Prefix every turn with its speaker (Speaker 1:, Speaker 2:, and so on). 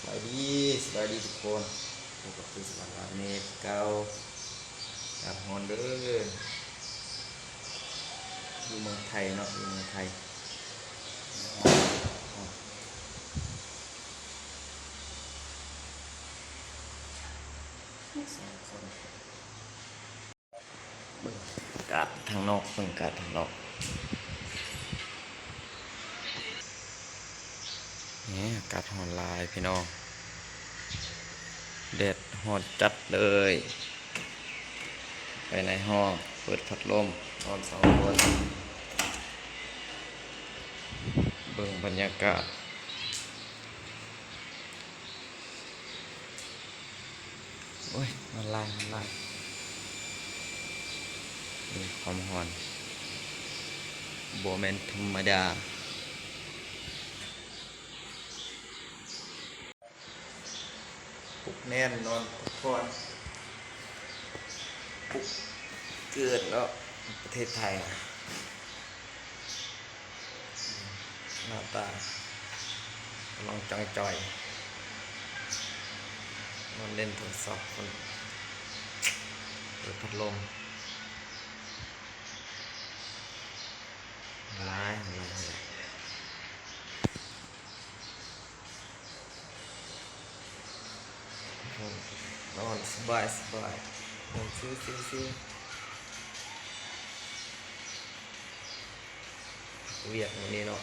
Speaker 1: สบายดีทุกคนพบกับคือสารเนตเก่ากับฮอนเดอร์อยู่เมืองไทยเนาะอยู่เมืองไทยเบิ่งอากาศทางนอกเบิ่งอากาศทางนอกนี่อากาศฮอนหลายพี่น้องแดดฮอนจัดเลยไปในห้องเปิดพัดลมนอนสองคนเบิ่งบรรยากาศโอ้ยมันลายดูความฮอนโบแมนธรรมดาปลุกแน่นนอนพักผ่อนปลุกเกิดแล้วประเทศไทยนะหน้าตากำลังจังจอยนอนเล่นโทรศัพท์คนเปิดพัดลมร้ายนอนสบายนอนซื้อเวียดวันนี้เนาะ